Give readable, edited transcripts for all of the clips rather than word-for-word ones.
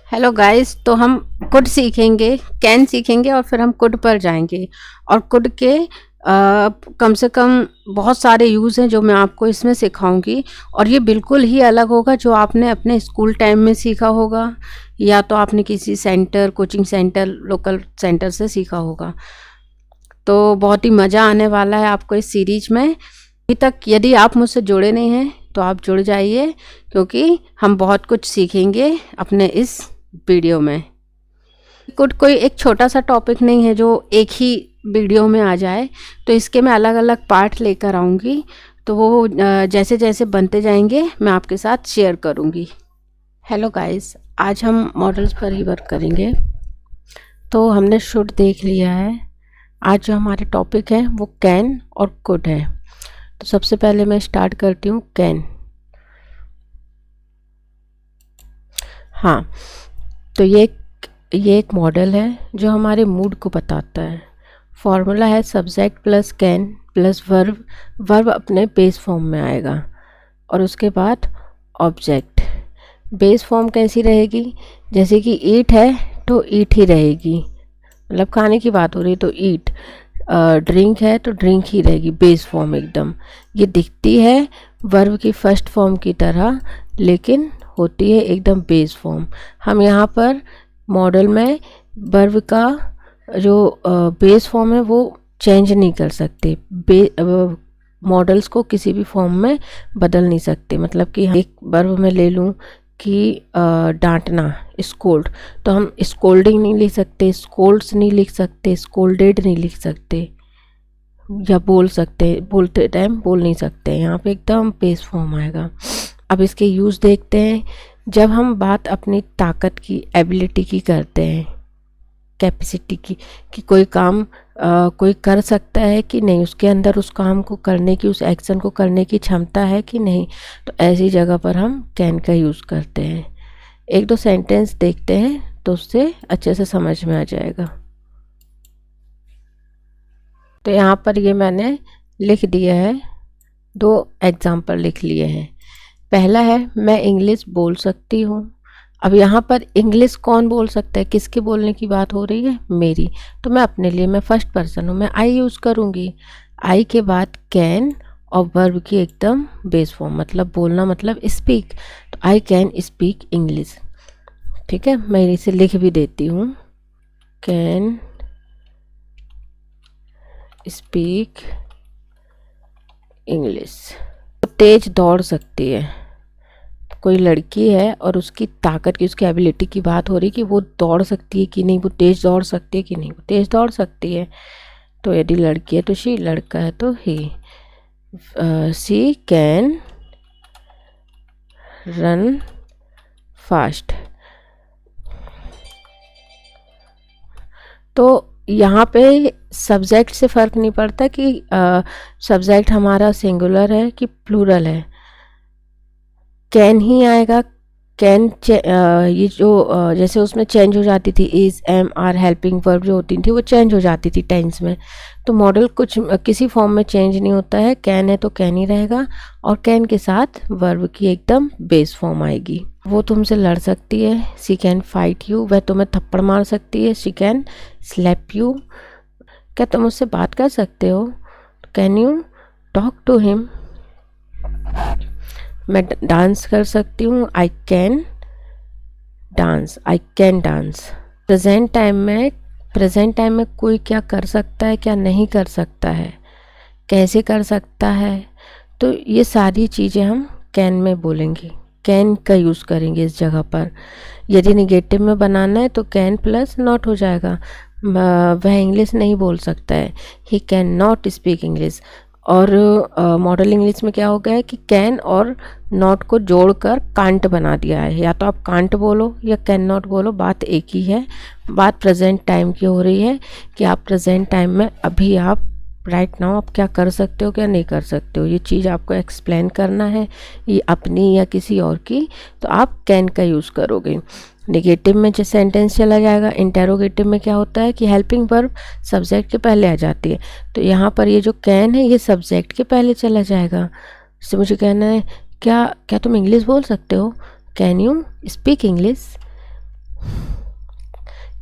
Hello guys, तो हम could सीखेंगे, कैन सीखेंगे और फिर हम कुड पर जाएंगे। और कुड के कम से कम बहुत सारे यूज़ हैं जो मैं आपको इसमें सिखाऊंगी। और ये बिल्कुल ही अलग होगा जो आपने अपने स्कूल टाइम में सीखा होगा या तो आपने किसी centre, coaching centre, local centre से सीखा होगा। तो बहुत ही मज़ा आने वाला है आपको इस सीरीज में। अभी तक यदि आप मुझसे जुड़े नहीं हैं तो आप जुड़ जाइए, क्योंकि हम बहुत कुछ सीखेंगे अपने इस वीडियो में। कुछ कोई एक छोटा सा टॉपिक नहीं है जो एक ही वीडियो में आ जाए, तो इसके मैं अलग अलग पार्ट लेकर आऊँगी। तो वो जैसे जैसे बनते जाएंगे मैं आपके साथ शेयर करूँगी। हेलो गाइस, आज हम मॉडल्स पर ही वर्क करेंगे। तो हमने शुड देख लिया है। आज जो हमारे टॉपिक है वो कैन और कुड है। तो सबसे पहले मैं स्टार्ट करती हूँ कैन। हाँ, तो ये एक मॉडल है जो हमारे मूड को बताता है। फॉर्मूला है subject plus can plus verb. Verb अपने बेस फॉर्म में आएगा और उसके बाद ऑब्जेक्ट। बेस फॉर्म कैसी रहेगी? जैसे कि ईट है तो ईट ही रहेगी, मतलब खाने की बात हो रही है तो ईट। ड्रिंक है तो ड्रिंक ही रहेगी, बेस फॉर्म एकदम। ये दिखती है वर्ब की फर्स्ट फॉर्म की तरह, लेकिन होती है एकदम बेस फॉर्म। हम यहाँ पर मॉडल में वर्ब का जो बेस फॉर्म है वो चेंज नहीं कर सकते। मॉडल्स को किसी भी फॉर्म में बदल नहीं सकते। मतलब कि एक वर्ब में ले लूँ कि डांटना, स्कोल्ड, तो हम स्कोल्डिंग नहीं लिख सकते, स्कोल्ड्स नहीं लिख सकते, स्कोल्डेड नहीं लिख सकते, या बोल सकते, बोलते टाइम बोल नहीं सकते। यहाँ पे एकदम बेस फॉर्म आएगा। अब इसके यूज़ देखते हैं। जब हम बात अपनी ताकत की, एबिलिटी की करते हैं, कैपेसिटी की, कि कोई काम कोई कर सकता है कि नहीं, उसके अंदर उस काम को करने की, उस एक्शन को करने की क्षमता है कि नहीं, तो ऐसी जगह पर हम कैन का यूज़ करते हैं। एक दो सेंटेंस देखते हैं तो उससे अच्छे से समझ में आ जाएगा। तो यहाँ पर ये मैंने लिख दिया है, दो एग्जाम्पल लिख लिए हैं। पहला है मैं इंग्लिश बोल सकती हूँ। अब यहाँ पर इंग्लिश कौन बोल सकता है, किसके बोलने की बात हो रही है? मेरी। तो मैं अपने लिए, मैं फर्स्ट पर्सन हूँ, मैं आई यूज़ करूँगी। आई के बाद कैन और वर्ब की एकदम बेस फॉर्म, मतलब बोलना, मतलब स्पीक। तो आई कैन स्पीक इंग्लिश। ठीक है, मैं इसे लिख भी देती हूँ, कैन स्पीक इंग्लिश। तेज दौड़ सकती है, कोई लड़की है और उसकी ताकत की, उसकी एबिलिटी की बात हो रही कि वो दौड़ सकती है कि नहीं, वो तेज दौड़ सकती है कि नहीं, वो तेज दौड़ सकती है। तो यदि लड़की है तो शी, लड़का है तो ही। सी कैन रन फास्ट। तो यहाँ पे सब्जेक्ट से फ़र्क नहीं पड़ता कि सब्जेक्ट हमारा सिंगुलर है कि प्लूरल है, कैन ही आएगा। कैन ये जो जैसे उसमें चेंज हो जाती थी, is, am, are, helping verb जो होती थी वो चेंज हो जाती थी टेंस में। तो मॉडल कुछ किसी फॉर्म में चेंज नहीं होता है। कैन है तो कैन ही रहेगा, और कैन के साथ वर्ब की एकदम बेस फॉर्म आएगी। वो तुमसे लड़ सकती है, शी कैन फाइट यू। वह तुम्हें थप्पड़ मार सकती है, शी कैन स्लैप यू। क्या तुम उससे बात कर सकते हो? Can you talk to him. मैं डांस कर सकती हूँ, I can dance, I can dance. Present time में कोई क्या कर सकता है, क्या नहीं कर सकता है, कैसे कर सकता है, तो ये सारी चीज़ें हम कैन में बोलेंगे, कैन का यूज़ करेंगे इस जगह पर। यदि निगेटिव में बनाना है तो कैन प्लस नॉट हो जाएगा। वह इंग्लिश नहीं बोल सकता है, he can not speak English. और मॉडल इंग्लिश में क्या हो गया है कि कैन और नॉट को जोड़कर कांट बना दिया है। या तो आप कांट बोलो या कैन नॉट बोलो, बात एक ही है। बात प्रेजेंट टाइम की हो रही है कि आप प्रेजेंट टाइम में, अभी आप राइट नाउ आप क्या कर सकते हो, क्या नहीं कर सकते हो, ये चीज़ आपको एक्सप्लेन करना है, ये अपनी या किसी और की, तो आप कैन का यूज़ करोगे। नेगेटिव में जो सेंटेंस चला जाएगा। इंटेरोगेटिव में क्या होता है कि हेल्पिंग वर्ब सब्जेक्ट के पहले आ जाती है। तो यहाँ पर ये जो कैन है ये सब्जेक्ट के पहले चला जाएगा। जैसे मुझे कहना है क्या तुम इंग्लिश बोल सकते हो, कैन यू स्पीक इंग्लिश।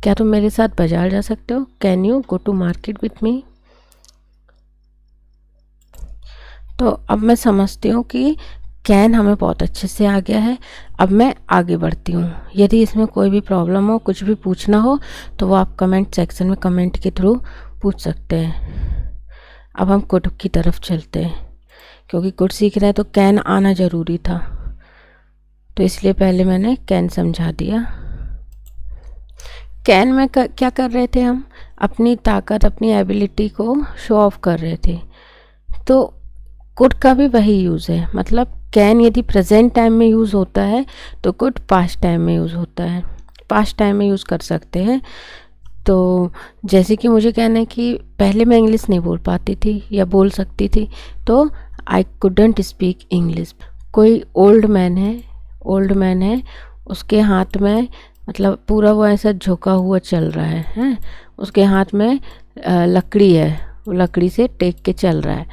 क्या तुम मेरे साथ बाजार जा सकते हो? Can you go to market with me? तो अब मैं समझती हूँ कि कैन हमें बहुत अच्छे से आ गया है। अब मैं आगे बढ़ती हूँ। यदि इसमें कोई भी प्रॉब्लम हो, कुछ भी पूछना हो, तो वो आप कमेंट सेक्शन में कमेंट के थ्रू पूछ सकते हैं। अब हम कुड की तरफ चलते हैं, क्योंकि कुड सीख रहे हैं तो कैन आना ज़रूरी था, तो इसलिए पहले मैंने कैन समझा दिया। कैन में क्या कर रहे थे हम? अपनी ताकत, अपनी एबिलिटी को शो ऑफ कर रहे थे। तो कुड का भी वही यूज़ है, मतलब कैन यदि प्रेजेंट टाइम में यूज़ होता है तो कुड पास्ट टाइम में यूज़ होता है, पास्ट टाइम में यूज़ कर सकते हैं। तो जैसे कि मुझे कहना है कि पहले मैं इंग्लिश नहीं बोल पाती थी या बोल सकती थी, तो आई कुडंट स्पीक इंग्लिश। कोई ओल्ड मैन है, उसके हाथ में, मतलब पूरा वो ऐसा झुका हुआ चल रहा है, उसके हाथ में लकड़ी है, वो लकड़ी से टेक के चल रहा है।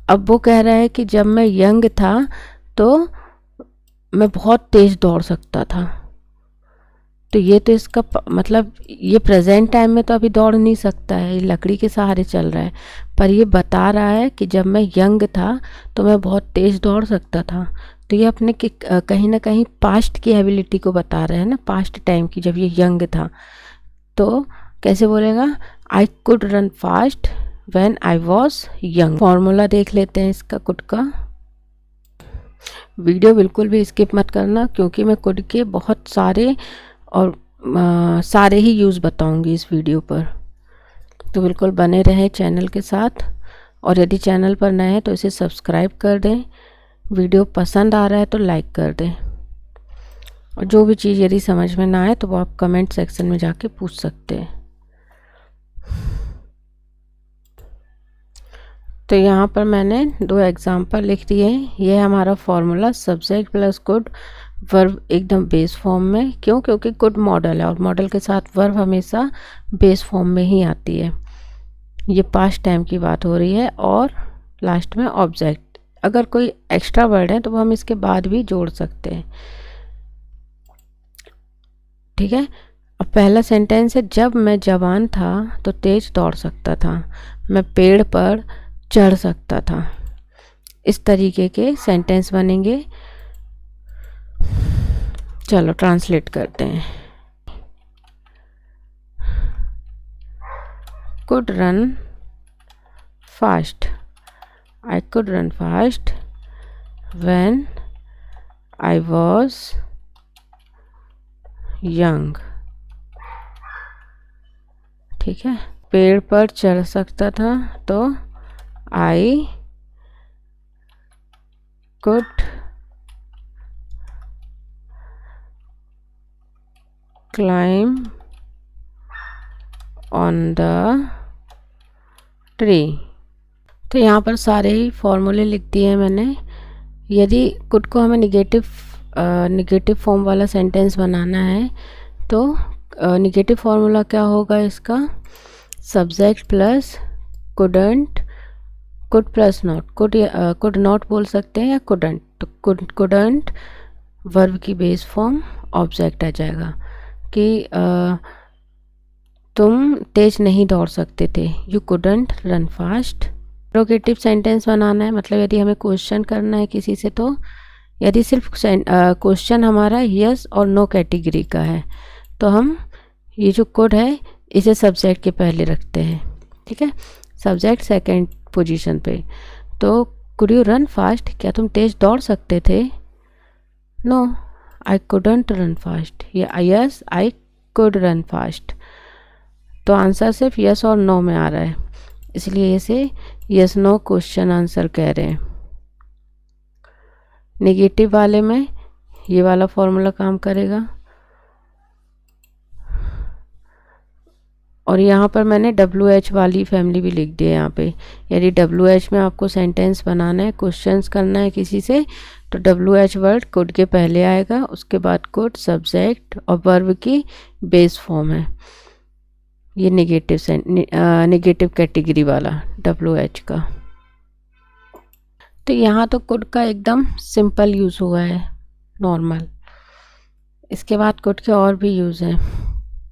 अब वो कह रहा है कि जब मैं यंग था तो मैं बहुत तेज़ दौड़ सकता था। तो ये तो इसका मतलब ये प्रेजेंट टाइम में तो अभी दौड़ नहीं सकता है, ये लकड़ी के सहारे चल रहा है, पर ये बता रहा है कि जब मैं यंग था तो मैं बहुत तेज़ दौड़ सकता था। तो ये अपने कहीं ना कहीं पास्ट की एबिलिटी को बता रहे हैं ना, पास्ट टाइम की, जब ये यंग था। तो कैसे बोलेगा? आई could run fast when I was young. Formula देख लेते हैं इसका कुड का। वीडियो बिल्कुल भी स्किप मत करना, क्योंकि मैं कुड के बहुत सारे और सारे ही यूज़ बताऊंगी इस वीडियो पर, तो बिल्कुल बने रहें चैनल के साथ। और यदि चैनल पर नए हैं तो इसे सब्सक्राइब कर दें, वीडियो पसंद आ रहा है तो लाइक कर दें, और जो भी चीज़ यदि समझ में ना आए तो वो आप कमेंट सेक्शन में जाके पूछ सकते हैं। तो यहाँ पर मैंने 2 एग्जाम्पल लिख दिए हैं। ये है हमारा formula, subject plus could, verb एकदम बेस फॉर्म में। क्यों? क्योंकि कुड मॉडल है और मॉडल के साथ वर्ब हमेशा बेस फॉर्म में ही आती है। ये पास्ट टाइम की बात हो रही है, और लास्ट में ऑब्जेक्ट। अगर कोई एक्स्ट्रा वर्ड है तो वो हम इसके बाद भी जोड़ सकते हैं, ठीक है। अब पहला सेंटेंस है, जब मैं जवान था तो तेज दौड़ सकता था, मैं पेड़ पर चढ़ सकता था। इस तरीके के सेंटेंस बनेंगे। चलो ट्रांसलेट करते हैं। Could run fast, I could run fast when I was young, ठीक है। पेड़ पर चढ़ सकता था तो I could climb on the tree. तो यहाँ पर सारे ही फॉर्मूले लिख दिए हैं मैंने। यदि कुड को हमें निगेटिव फॉर्म वाला सेंटेंस बनाना है तो निगेटिव फॉर्मूला क्या होगा इसका? Subject plus couldn't, could plus not, could not बोल सकते हैं या कुडंट, तो कुडंट वर्ब की बेस फॉर्म ऑब्जेक्ट आ जाएगा कि तुम तेज नहीं दौड़ सकते थे, you couldn't run fast. Interrogative sentence बनाना है, मतलब यदि हमें क्वेश्चन करना है किसी से, तो यदि सिर्फ क्वेश्चन हमारा यस और नो कैटेगरी का है तो हम ये जो कुड है इसे सब्जेक्ट के पहले रखते हैं, ठीक है, सब्जेक्ट सेकंड पोजीशन पे। तो कुड यू रन फास्ट, क्या तुम तेज दौड़ सकते थे? No, I couldn't run fast, या yes I could run fast. तो आंसर सिर्फ यस और नो में आ रहा है, इसलिए इसे यस नो क्वेश्चन आंसर कह रहे हैं। नेगेटिव वाले में ये वाला फॉर्मूला काम करेगा। और यहाँ पर मैंने WH वाली फैमिली भी लिख दी है यहाँ पे। यदि WH में आपको सेंटेंस बनाना है, क्वेश्चंस करना है किसी से, तो WH वर्ड कुड के पहले आएगा, उसके बाद कुड सब्जेक्ट और वर्ब की बेस फॉर्म है। ये नेगेटिव कैटेगरी वाला WH का। तो यहाँ तो कुड का एकदम सिंपल यूज़ हुआ है, नॉर्मल। इसके बाद कुड के और भी यूज़ हैं,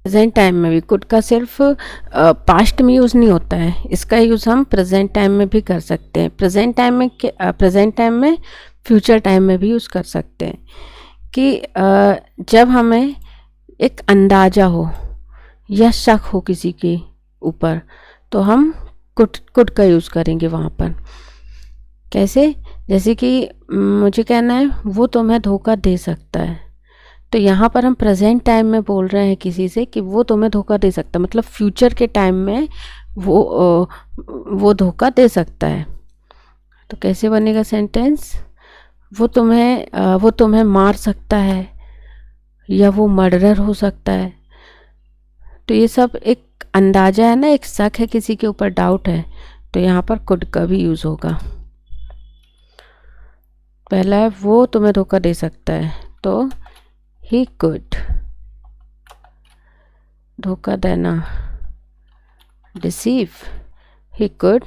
प्रेजेंट टाइम में भी कुड का सिर्फ पास्ट में यूज़ नहीं होता है, इसका यूज़ हम प्रेजेंट टाइम में भी कर सकते हैं। प्रेजेंट टाइम में फ्यूचर टाइम में भी यूज़ कर सकते हैं कि जब हमें एक अंदाज़ा हो या शक हो किसी के ऊपर, तो हम कुड का यूज़ करेंगे वहाँ पर। कैसे? जैसे कि मुझे कहना है वो तुम्हें धोखा दे सकता है, तो यहाँ पर हम प्रेजेंट टाइम में बोल रहे हैं किसी से कि वो तुम्हें धोखा दे सकता है, मतलब फ्यूचर के टाइम में वो धोखा दे सकता है। तो कैसे बनेगा सेंटेंस? वो तुम्हें मार सकता है या वो मर्डरर हो सकता है। तो ये सब एक अंदाज़ा है ना, एक शक है, किसी के ऊपर डाउट है, तो यहाँ पर कुड का भी यूज़ होगा। पहला है वो तुम्हें धोखा दे सकता है, तो ही कुड, धोखा देना, deceive, he could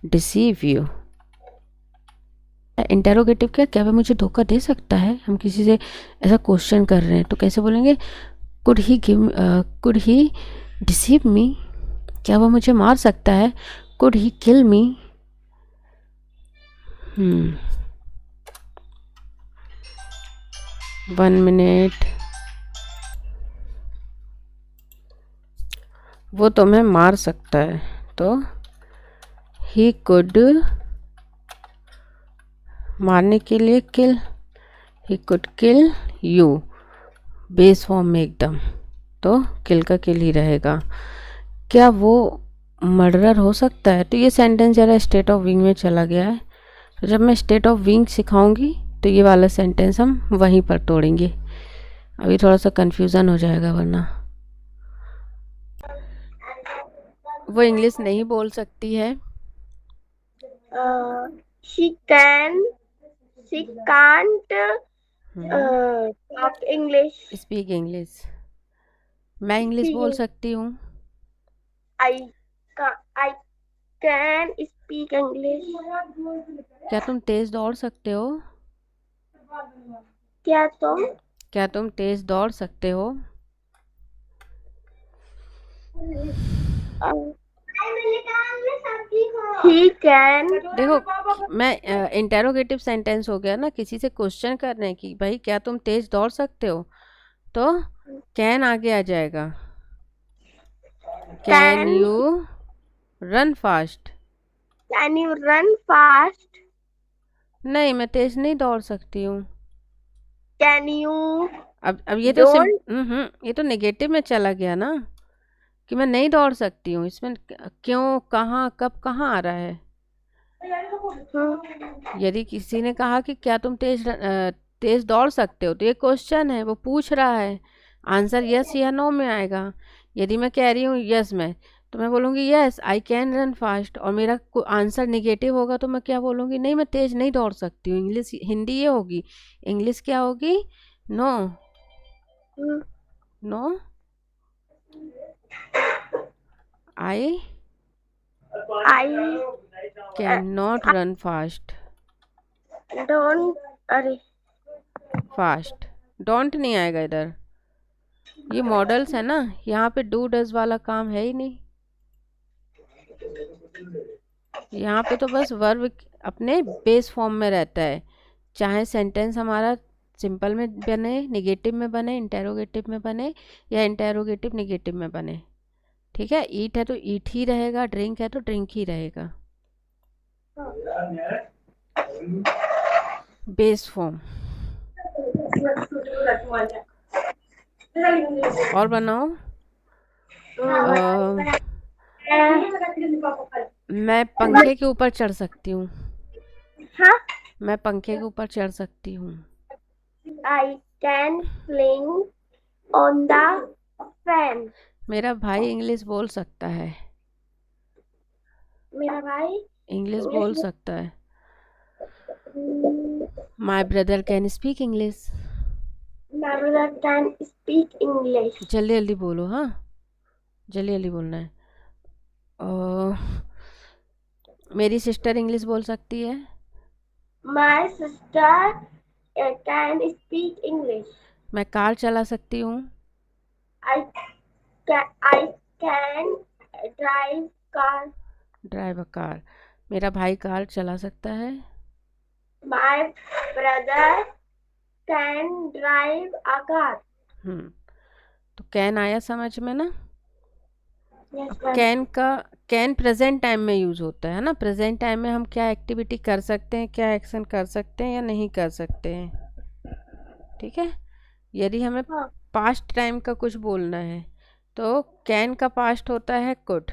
deceive you. Interrogative क्या वह मुझे धोखा दे सकता है? हम किसी से ऐसा क्वेश्चन कर रहे हैं, तो कैसे बोलेंगे? कुड ही डिसीव मी, क्या वह मुझे मार सकता है? Could he kill me? 1 minute. वो तुम्हें मार सकता है, तो ही कुड, मारने के लिए kill, he could kill you, base form में एकदम, तो किल का किल ही रहेगा। क्या वो मर्डरर हो सकता है? तो ये सेंटेंस ज़रा स्टेट ऑफ बीइंग में चला गया है, तो जब मैं स्टेट ऑफ बीइंग सिखाऊंगी तो ये वाला सेंटेंस हम वहीं पर तोड़ेंगे। अभी थोड़ा सा कंफ्यूजन हो जाएगा, वरना वो इंग्लिश नहीं बोल सकती है। she can't talk English. Speak English. मैं इंग्लिश बोल सकती हूँ। I can speak English. क्या तुम तेज दौड़ सकते हो? क्या तुम तेज दौड़ सकते हो? he can। देखो, मैं इंटेरोगेटिव सेंटेंस हो गया ना, किसी से क्वेश्चन कर रहे हैं कि भाई क्या तुम तेज दौड़ सकते हो, तो कैन आगे आ जाएगा। Can you run fast? Can you run fast? नहीं, मैं तेज नहीं दौड़ सकती हूँ। कैन यू, अब ये तो ये तो नेगेटिव में चला गया ना, कि मैं नहीं दौड़ सकती हूँ। इसमें क्यों, कहाँ, कब, कहाँ आ रहा है? यदि किसी ने कहा कि क्या तुम तेज दौड़ सकते हो, तो ये क्वेश्चन है, वो पूछ रहा है, आंसर यस या नो में आएगा। यदि मैं कह रही हूँ यस में, तो मैं बोलूँगी yes I can run fast, और मेरा आंसर निगेटिव होगा तो मैं क्या बोलूँगी? नहीं, मैं तेज नहीं दौड़ सकती हूँ। इंग्लिश, हिंदी ये होगी, इंग्लिश क्या होगी? No. No, I can not run fast. Don't, अरे फास्ट, डोंट नहीं आएगा इधर। ये मॉडल्स है ना, यहाँ पे डू डज वाला काम है ही नहीं। यहाँ पे तो बस वर्ब अपने बेस फॉर्म में रहता है, चाहे सेंटेंस हमारा सिंपल में बने, निगेटिव में बने, इंटेरोगेटिव में बने, या इंटेरोगेटिव निगेटिव में बने। ठीक है, ईट है तो ईट ही रहेगा, ड्रिंक है तो ड्रिंक ही रहेगा, बेस फॉर्म। और बनाओ। मैं पंखे के ऊपर चढ़ सकती हूँ। हाँ, मैं पंखे के ऊपर चढ़ सकती हूँ। I can fling on the fan. मेरा भाई इंग्लिश बोल सकता है। मेरा भाई इंग्लिश बोल सकता है। My brother can speak English. My brother can speak English. जल्दी जल्दी बोलो, हाँ, जल्दी जल्दी बोलना है। मेरी सिस्टर इंग्लिश बोल सकती है। My sister can speak English. मैं कार चला सकती हूँ। आई I can drive car. Drive a car, मेरा भाई कार चला सकता है। My brother can drive a car. तो कैन आया समझ में ना। Yes, अब ma'am. कैन प्रेजेंट टाइम में यूज़ होता है ना, प्रेजेंट टाइम में हम क्या एक्टिविटी कर सकते हैं, क्या एक्शन कर सकते हैं या नहीं कर सकते हैं। ठीक है, यदि हमें हाँ. पास्ट टाइम का कुछ बोलना है तो कैन का पास्ट होता है कुड,